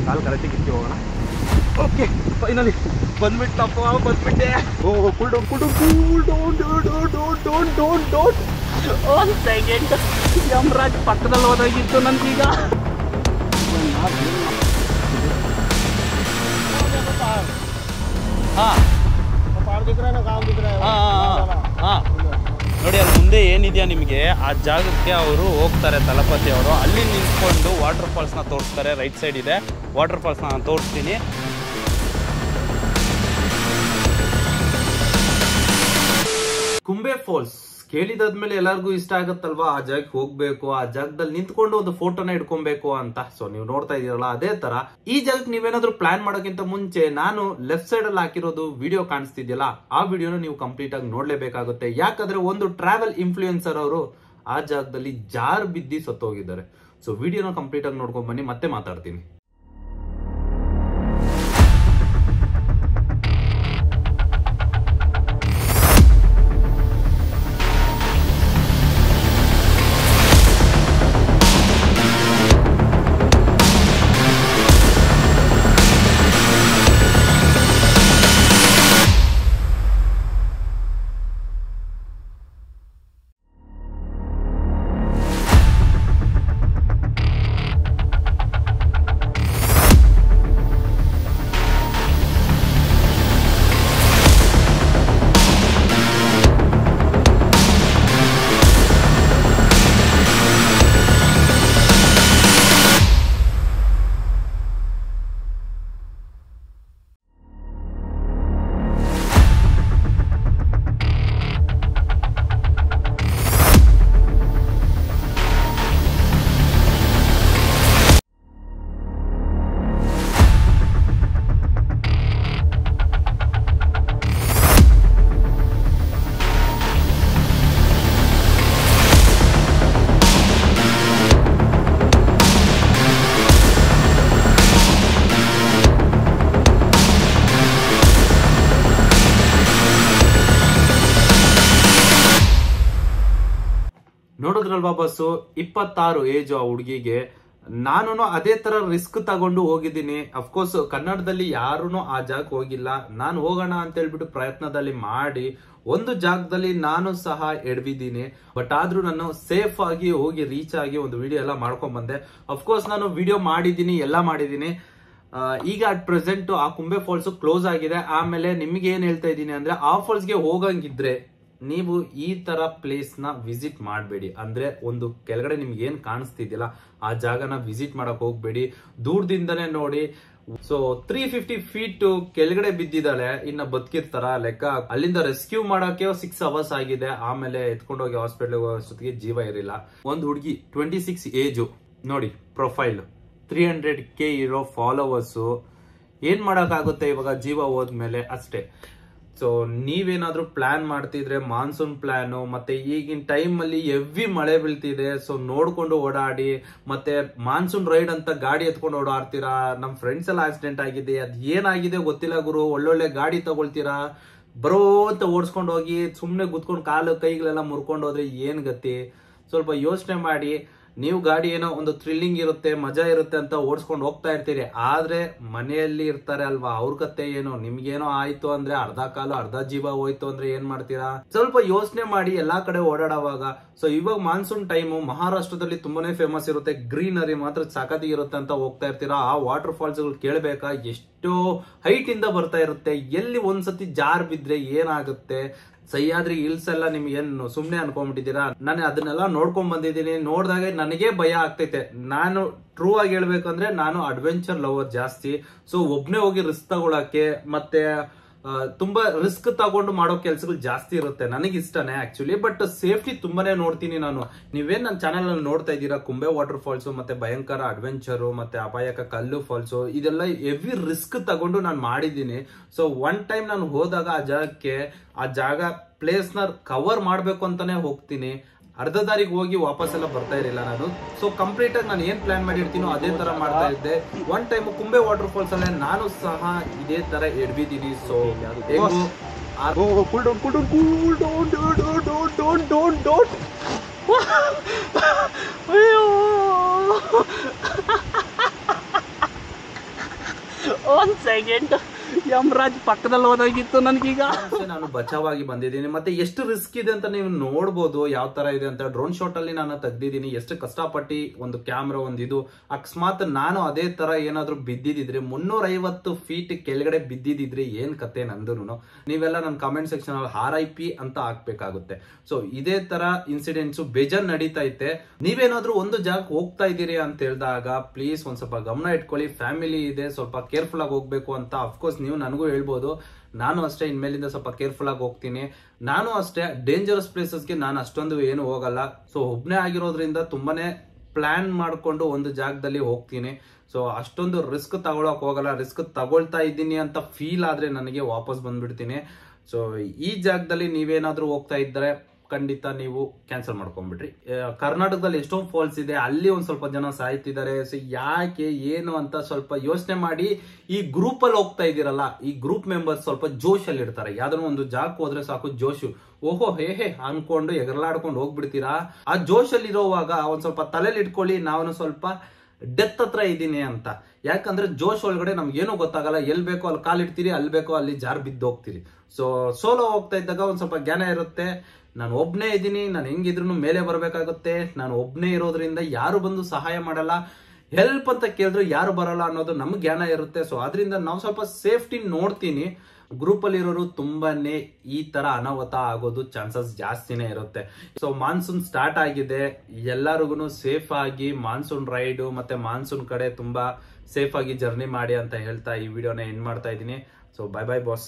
ಕಾಲು ಕರೆಕ್ಟಿಗೆ ಇರ್ತೀವಿ ಹೋಗೋಣ. Okay finally ಬಂದ್ಬಿಟ್ಟಪ್ಪ, ಬಂದ್ಬಿಟ್ಟೆ. Oh cool down cool down cool down don't ಒಂದು ಸೆಕೆಂಡ್. ಯಮರಾಜ್ ಪಕ್ಕದಲ್ಲಿ ಹೋದಾಗಿತ್ತು ನನಗೀಗ. ಹಾಂ ನೋಡಿ, ಅಲ್ಲಿ ಮುಂದೆ ಏನಿದೆಯಾ ನಿಮಗೆ ಆ ಜಾಗಕ್ಕೆ ಅವರು ಹೋಗ್ತಾರೆ, ತಲಪತಿ ಅವರು. ಅಲ್ಲಿ ನಿಂತ್ಕೊಂಡು ವಾಟರ್ ಫಾಲ್ಸ್ನ ತೋರಿಸ್ತಾರೆ. ರೈಟ್ ಸೈಡ್ ಇದೆ ವಾಟರ್ ಫಾಲ್ಸ್ನ ನಾನು ತೋರಿಸ್ತೀನಿ. ಕುಂಬೆ ಫಾಲ್ಸ್ ಕೇಳಿದಾದ್ಮೇಲೆ ಎಲ್ಲರಿಗೂ ಇಷ್ಟ ಆಗುತ್ತಲ್ವಾ, ಆ ಜಾಗಕ್ಕೆ ಹೋಗ್ಬೇಕು, ಆ ಜಾಗದಲ್ಲಿ ನಿಂತ್ಕೊಂಡು ಒಂದು ಫೋಟೋನ ಇಟ್ಕೊಬೇಕು ಅಂತ. ಸೊ ನೀವು ನೋಡ್ತಾ ಇದೀರಲ್ಲ, ಅದೇ ತರ ಈ ಜಾಗಕ್ಕೆ ನೀವೇನಾದ್ರೂ ಪ್ಲಾನ್ ಮಾಡೋಕ್ಕಿಂತ ಮುಂಚೆ ನಾನು ಲೆಫ್ಟ್ ಸೈಡ್ ಅಲ್ಲಿ ಹಾಕಿರೋದು ವಿಡಿಯೋ ಕಾಣಿಸ್ತಿದ್ಯಲ್ಲ, ಆ ವಿಡಿಯೋನ ನೀವು ಕಂಪ್ಲೀಟ್ ಆಗಿ ನೋಡ್ಲೇಬೇಕಾಗುತ್ತೆ. ಯಾಕಂದ್ರೆ ಒಂದು ಟ್ರಾವೆಲ್ ಇನ್ಫ್ಲೂಯೆನ್ಸರ್ ಅವರು ಆ ಜಾಗದಲ್ಲಿ ಜಾರ್ ಬಿದ್ದಿ ಸತ್ತೋಗಿದ್ದಾರೆ. ಸೊ ವಿಡಿಯೋನ ಕಂಪ್ಲೀಟ್ ಆಗಿ ನೋಡ್ಕೊಂಡ್ ಬನ್ನಿ, ಮತ್ತೆ ಮಾತಾಡ್ತೀನಿ. ನೋಡಿದ್ರಲ್ವಾ ಬಸ್ಸು, 26 ಏಜ್ ಆ ಹುಡುಗಿಗೆ. ನಾನು ಅದೇ ತರ ರಿಸ್ಕ್ ತಗೊಂಡು ಹೋಗಿದ್ದೀನಿ. ಅಫ್ಕೋರ್ಸ್ ಕನ್ನಡದಲ್ಲಿ ಯಾರು ಆ ಜಾಗಕ್ಕೆ ಹೋಗಿಲ್ಲ. ನಾನು ಹೋಗೋಣ ಅಂತ ಹೇಳ್ಬಿಟ್ಟು ಪ್ರಯತ್ನದಲ್ಲಿ ಮಾಡಿ ಒಂದು ಜಾಗದಲ್ಲಿ ನಾನು ಸಹ ಎಡವಿದ್ದೀನಿ. ಬಟ್ ಆದ್ರೂ ನಾನು ಸೇಫ್ ಆಗಿ ಹೋಗಿ ರೀಚ್ ಆಗಿ ಒಂದು ವಿಡಿಯೋ ಎಲ್ಲ ಮಾಡ್ಕೊಂಡ್ ಬಂದೆ. ಅಫ್ಕೋರ್ಸ್ ನಾನು ವಿಡಿಯೋ ಮಾಡಿದ್ದೀನಿ, ಎಲ್ಲ ಮಾಡಿದ್ದೀನಿ. ಈಗ ಅಟ್ ಪ್ರೆಸೆಂಟ್ ಆ ಕುಂಬೆ ಫಾಲ್ಸ್ ಕ್ಲೋಸ್ ಆಗಿದೆ. ಆಮೇಲೆ ನಿಮ್ಗೆ ಏನ್ ಹೇಳ್ತಾ ಇದ್ದೀನಿ ಅಂದ್ರೆ, ಆ ಫಾಲ್ಸ್ಗೆ ಹೋಗಂಗಿದ್ರೆ ನೀವು ಈ ತರ ಪ್ಲೇಸ್ ನ ವಿಸಿಟ್ ಮಾಡಬೇಡಿ. ಅಂದ್ರೆ ಒಂದು ಕೆಳಗಡೆ ನಿಮ್ಗೆ ಏನ್ ಕಾಣಿಸ್ತಿದ್ಯಲ್ಲ ಆ ಜಾಗನ ವಿಸಿಟ್ ಮಾಡಕ್ ಹೋಗ್ಬೇಡಿ, ದೂರದಿಂದನೇ ನೋಡಿ. ಸೊ 350 ಫೀಟ್ ಕೆಳಗಡೆ ಬಿದ್ದಿದ್ದಾಳೆ, ಇನ್ನ ಬದುಕಿರ್ತಾರ ಲೆಕ್ಕ. ಅಲ್ಲಿಂದ ರೆಸ್ಕ್ಯೂ ಮಾಡಕ್ಕೆ 6 ಅವರ್ಸ್ ಆಗಿದೆ. ಆಮೇಲೆ ಎತ್ಕೊಂಡೋಗಿ ಹಾಸ್ಪಿಟಲ್ ಹೋಗೋಷ್ಟೊತ್ತಿಗೆ ಜೀವ ಇರಲಿಲ್ಲ. ಒಂದು ಹುಡುಗಿ 26 ಏಜು ನೋಡಿ, ಪ್ರೊಫೈಲ್ 300K ಇರೋ ಫಾಲೋವರ್ಸ್. ಏನ್ ಮಾಡಕ್ಕಾಗುತ್ತೆ ಇವಾಗ ಜೀವ ಹೋದ್ಮೇಲೆ ಅಷ್ಟೇ. ಸೊ ನೀವೇನಾದ್ರೂ ಪ್ಲಾನ್ ಮಾಡ್ತಿದ್ರೆ ಮಾನ್ಸೂನ್ ಪ್ಲಾನು, ಮತ್ತೆ ಈಗಿನ ಟೈಮ್ ಅಲ್ಲಿ ಹೆವಿ ಮಳೆ ಬೀಳ್ತಿದೆ. ಸೊ ನೋಡ್ಕೊಂಡು ಓಡಾಡಿ. ಮತ್ತೆ ಮಾನ್ಸೂನ್ ರೈಡ್ ಅಂತ ಗಾಡಿ ಎತ್ಕೊಂಡು ಓಡಾಡ್ತೀರಾ. ನಮ್ ಫ್ರೆಂಡ್ಸ್ ಎಲ್ಲ ಆಕ್ಸಿಡೆಂಟ್ ಆಗಿದೆ, ಅದ್ ಏನಾಗಿದೆ ಗೊತ್ತಿಲ್ಲ ಗುರು. ಒಳ್ಳೊಳ್ಳೆ ಗಾಡಿ ತಗೊಳ್ತೀರಾ, ಬರೋ ಅಂತ ಓಡಿಸ್ಕೊಂಡು ಹೋಗಿ ಸುಮ್ನೆ ಗುದ್ಕೊಂಡು ಕಾಲು ಕೈಗಳೆಲ್ಲ ಮುರ್ಕೊಂಡು ಹೋದ್ರೆ ಏನ್ ಗತಿ. ಸ್ವಲ್ಪ ಯೋಚನೆ ಮಾಡಿ. ನೀವು ಗಾಡಿ ಏನೋ ಒಂದು ಥ್ರಿಲ್ಲಿಂಗ್ ಇರುತ್ತೆ, ಮಜಾ ಇರುತ್ತೆ ಅಂತ ಓಡಿಸ್ಕೊಂಡು ಹೋಗ್ತಾ ಇರ್ತೀರಿ. ಆದ್ರೆ ಮನೆಯಲ್ಲಿ ಇರ್ತಾರೆ ಅಲ್ವಾ, ಅವ್ರ ಕತೆ ಏನು. ನಿಮ್ಗೇನೋ ಆಯ್ತು ಅಂದ್ರೆ ಅರ್ಧ ಕಾಲು ಅರ್ಧ ಜೀವ ಹೋಯ್ತು ಅಂದ್ರೆ ಏನ್ ಮಾಡ್ತೀರಾ? ಸ್ವಲ್ಪ ಯೋಚನೆ ಮಾಡಿ ಎಲ್ಲಾ ಕಡೆ ಓಡಾಡುವಾಗ. ಸೊ ಇವಾಗ ಮಾನ್ಸೂನ್ ಟೈಮು ಮಹಾರಾಷ್ಟ್ರದಲ್ಲಿ ತುಂಬಾನೇ ಫೇಮಸ್ ಇರುತ್ತೆ. ಗ್ರೀನರಿ ಮಾತ್ರ ಸಾಕತ್ತಿಗೆ ಇರುತ್ತೆ ಅಂತ ಹೋಗ್ತಾ ಇರ್ತೀರಾ. ಆ ವಾಟರ್ ಫಾಲ್ಸ್ ಗಳು ಕೇಳ್ಬೇಕಾ, ಎಷ್ಟೋ ಹೈಟ್ ಇಂದ ಬರ್ತಾ ಇರುತ್ತೆ. ಎಲ್ಲಿ ಒಂದ್ಸತಿ ಜಾರ್ ಬಿದ್ರೆ ಏನಾಗುತ್ತೆ. ಸಹ್ಯಾದ್ರಿ ಹಿಲ್ಸ್ ಎಲ್ಲ ನಿಮ್ಗೆ ಏನು ಸುಮ್ನೆ ಅನ್ಕೊಂಡ್ಬಿಟ್ಟಿದ್ದೀರಾ? ನಾನು ಅದನ್ನೆಲ್ಲ ನೋಡ್ಕೊಂಡ್ ಬಂದಿದ್ದೀನಿ. ನೋಡಿದಾಗ ನನಗೆ ಭಯ ಆಗ್ತೈತೆ. ನಾನು ಟ್ರೂ ಆಗಿ ಹೇಳ್ಬೇಕಂದ್ರೆ ನಾನು ಅಡ್ವೆಂಚರ್ ಲವರ್ ಜಾಸ್ತಿ. ಸೊ ಒಬ್ನೇ ಹೋಗಿ ರಿಸ್ಕ್ ತಗೊಳಕ್ಕೆ ಮತ್ತೆ ತುಂಬಾ ರಿಸ್ಕ್ ತಗೊಂಡು ಮಾಡೋ ಕೆಲ್ಸಗಳು ಜಾಸ್ತಿ ಇರುತ್ತೆ. ನನಗೆ ಇಷ್ಟನೇ ಆಕ್ಚುಲಿ. ಬಟ್ ಸೇಫ್ಟಿ ತುಂಬಾನೇ ನೋಡ್ತೀನಿ ನಾನು. ನೀವೇನ್ ನನ್ನ ಚಾನೆಲ್ ಅಲ್ಲಿ ನೋಡ್ತಾ ಇದ್ದೀರಾ, ಕುಂಬೆ ವಾಟರ್ ಫಾಲ್ಸ್ ಮತ್ತೆ ಭಯಂಕರ ಅಡ್ವೆಂಚರು ಮತ್ತೆ ಅಪಾಯಕ ಕಲ್ಲು ಫಾಲ್ಸ್, ಇದೆಲ್ಲ ಹೆವಿ ರಿಸ್ಕ್ ತಗೊಂಡು ನಾನು ಮಾಡಿದ್ದೀನಿ. ಸೊ ಒನ್ ಟೈಮ್ ನಾನು ಹೋದಾಗ ಆ ಜಾಗ ಪ್ಲೇಸ್ ನ ಕವರ್ ಮಾಡ್ಬೇಕು ಅಂತಾನೆ ಹೋಗ್ತೀನಿ. ಅರ್ಧ ದಾರಿಗೆ ಹೋಗಿ ವಾಪಸ್ ಎಲ್ಲ ಬರ್ತಾ ಇರಲಿಲ್ಲ ನಾನು. ಸೊ ಕಂಪ್ಲೀಟ್ ಆಗಿ ನಾನು ಏನ್ ಪ್ಲಾನ್ ಮಾಡಿರ್ತೀನೋ ಅದೇ ತರ ಮಾಡ್ತಾ ಇದ್ದೆ. ಒನ್ ಟೈಮ್ ಕುಂಬೆ ವಾಟರ್ ಫಾಲ್ಸ್ ಅಲ್ಲೇ ನಾನು ಸಹ ಇದೇ ತರ ಎಡ್ಬಿದ್ದೀನಿ. ಸೊ ಒಂದ್ ಸೆಕೆಂಡ್ ಯಮರಾಜ್ ಪಕ್ಕದಲ್ಲಿ ಹೋದಾಗಿತ್ತು ನನ್ಗೀಗ. ನಾನು ಬಚಾವಾಗಿ ಬಂದಿದ್ದೀನಿ. ಮತ್ತೆ ಎಷ್ಟು ರಿಸ್ಕ್ ಇದೆ ಅಂತ ನೀವು ನೋಡ್ಬೋದು ಯಾವ ತರ ಇದೆ ಅಂತ. ಡ್ರೋನ್ ಶಾಟ್ ಅಲ್ಲಿ ನಾನು ತೆಗ್ದಿದ್ದೀನಿ, ಎಷ್ಟು ಕಷ್ಟಪಟ್ಟು ಒಂದು ಕ್ಯಾಮ್ರಾ ಒಂದು ಇದು. ಅಕಸ್ಮಾತ್ ನಾನು ಅದೇ ತರ ಏನಾದ್ರು ಬಿದ್ದಿದ್ರೆ 350 ಫೀಟ್ ಕೆಳಗಡೆ ಬಿದ್ದಿದ್ರೆ ಏನ್ ಕತೆ ನಂದು. ನೀವೆಲ್ಲ ನನ್ನ ಕಮೆಂಟ್ ಸೆಕ್ಷನ್ ಅಲ್ಲಿ RIP ಅಂತ ಹಾಕ್ಬೇಕಾಗುತ್ತೆ. ಸೊ ಇದೇ ತರ ಇನ್ಸಿಡೆಂಟ್ಸ್ ಬೇಜಾನ್ ನಡೀತಾ ಐತೆ. ನೀವೇನಾದ್ರೂ ಒಂದು ಜಾಗಕ್ಕೆ ಹೋಗ್ತಾ ಇದ್ದೀರಿ ಅಂತ ಹೇಳಿದಾಗ ಪ್ಲೀಸ್ ಒಂದ್ ಸ್ವಲ್ಪ ಗಮನ ಇಟ್ಕೊಳ್ಳಿ. ಫ್ಯಾಮಿಲಿ ಇದೆ, ಸ್ವಲ್ಪ ಕೇರ್ಫುಲ್ ಆಗಿ ಹೋಗ್ಬೇಕು ಅಂತ. ಅಫ್ಕೋರ್ಸ್ ನೀವು ನನಗೂ ಹೇಳ್ಬೋದು, ನಾನು ಅಷ್ಟೇ ಇನ್ಮೇಲಿಂದ ಸ್ವಲ್ಪ ಕೇರ್ಫುಲ್ ಆಗಿ ಹೋಗ್ತೀನಿ. ನಾನು ಅಷ್ಟೇ ಡೇಂಜರಸ್ ಪ್ಲೇಸಸ್ಗೆ ನಾನು ಅಷ್ಟೊಂದು ಏನು ಹೋಗಲ್ಲ. ಸೊ ಒಬ್ನೇ ಆಗಿರೋದ್ರಿಂದ ತುಂಬಾನೇ ಪ್ಲಾನ್ ಮಾಡ್ಕೊಂಡು ಒಂದು ಜಾಗದಲ್ಲಿ ಹೋಗ್ತೀನಿ. ಸೊ ಅಷ್ಟೊಂದು ರಿಸ್ಕ್ ತಗೊಳಕ್ ಹೋಗಲ್ಲ. ರಿಸ್ಕ್ ತಗೊಳ್ತಾ ಇದ್ದೀನಿ ಅಂತ ಫೀಲ್ ಆದ್ರೆ ನನಗೆ ವಾಪಸ್ ಬಂದ್ಬಿಡ್ತೀನಿ. ಸೊ ಈ ಜಾಗದಲ್ಲಿ ನೀವೇನಾದ್ರೂ ಹೋಗ್ತಾ ಇದ್ರೆ ಖಂಡಿತ ನೀವು ಕ್ಯಾನ್ಸಲ್ ಮಾಡ್ಕೊಂಡ್ಬಿಡ್ರಿ. ಕರ್ನಾಟಕದಲ್ಲಿ ಎಷ್ಟೊಂದು ಫಾಲ್ಸ್ ಇದೆ, ಅಲ್ಲಿ ಒಂದ್ ಸ್ವಲ್ಪ ಜನ ಸಾಯ್ತಿದ್ದಾರೆ. ಸೊ ಯಾಕೆ ಏನು ಅಂತ ಸ್ವಲ್ಪ ಯೋಚನೆ ಮಾಡಿ. ಈ ಗ್ರೂಪ್ ಅಲ್ಲಿ ಹೋಗ್ತಾ ಇದೀರಲ್ಲ, ಈ ಗ್ರೂಪ್ ಮೆಂಬರ್ಸ್ ಸ್ವಲ್ಪ ಜೋಶ್ ಅಲ್ಲಿ ಇರ್ತಾರೆ. ಯಾವ್ದಾದ್ರು ಒಂದು ಜಾಗಕ್ಕೆ ಹೋದ್ರೆ ಸಾಕು ಜೋಶು, ಓಹೋ ಹೇ ಅನ್ಕೊಂಡು ಎಗರ್ಲಾಡ್ಕೊಂಡು ಹೋಗ್ಬಿಡ್ತೀರಾ. ಆ ಜೋಶ್ ಅಲ್ಲಿ ಇರೋವಾಗ ಒಂದ್ ಸ್ವಲ್ಪ ತಲೆಯಲ್ಲಿ ಇಟ್ಕೊಳ್ಳಿ, ನಾನು ಸ್ವಲ್ಪ ಡೆತ್ ಹತ್ರ ಇದ್ದೀನಿ ಅಂತ. ಯಾಕಂದ್ರೆ ಜೋಶ್ ಒಳಗಡೆ ನಮ್ಗೆ ಏನೂ ಗೊತ್ತಾಗಲ್ಲ. ಎಲ್ ಬೇಕೋ ಅಲ್ಲಿ ಕಾಲಿಡ್ತೀರಿ, ಅಲ್ಲಿ ಬೇಕೋ ಅಲ್ಲಿ ಜಾರ್ ಬಿದ್ದು ಹೋಗ್ತೀರಿ. ಸೊ ಸೋಲೋ ಹೋಗ್ತಾ ಇದ್ದಾಗ ಒಂದ್ ಸ್ವಲ್ಪ ಜ್ಞಾನ ಇರುತ್ತೆ. ನಾನು ಒಬ್ನೇ ಇದ್ದೀನಿ, ನಾನು ಹೆಂಗಿದ್ರು ಮೇಲೆ ಬರ್ಬೇಕಾಗುತ್ತೆ. ನಾನು ಒಬ್ನೇ ಇರೋದ್ರಿಂದ ಯಾರು ಬಂದು ಸಹಾಯ ಮಾಡಲ್ಲ, ಹೆಲ್ಪ್ ಅಂತ ಕೇಳಿದ್ರು ಯಾರು ಬರಲ್ಲ ಅನ್ನೋದು ನಮ್ಗೆ ಜ್ಞಾನ ಇರುತ್ತೆ. ಸೊ ಅದರಿಂದ ನಾವು ಸ್ವಲ್ಪ ಸೇಫ್ಟಿ ನೋಡ್ತೀನಿ. ಗ್ರೂಪ್ ಅಲ್ಲಿ ಇರೋರು ತುಂಬಾನೇ ಈ ತರ ಅನಾಹುತ ಆಗೋದು ಚಾನ್ಸಸ್ ಜಾಸ್ತಿನೇ ಇರುತ್ತೆ. ಸೊ ಮಾನ್ಸೂನ್ ಸ್ಟಾರ್ಟ್ ಆಗಿದೆ, ಎಲ್ಲರಿಗೂ ಸೇಫ್ ಆಗಿ ಮಾನ್ಸೂನ್ ರೈಡ್ ಮತ್ತೆ ಮಾನ್ಸೂನ್ ಕಡೆ ತುಂಬಾ ಸೇಫ್ ಆಗಿ ಜರ್ನಿ ಮಾಡಿ ಅಂತ ಹೇಳ್ತಾ ಈ ವಿಡಿಯೋನ ಎಂಡ್ ಮಾಡ್ತಾ ಇದ್ದೀನಿ. So bye bye boss.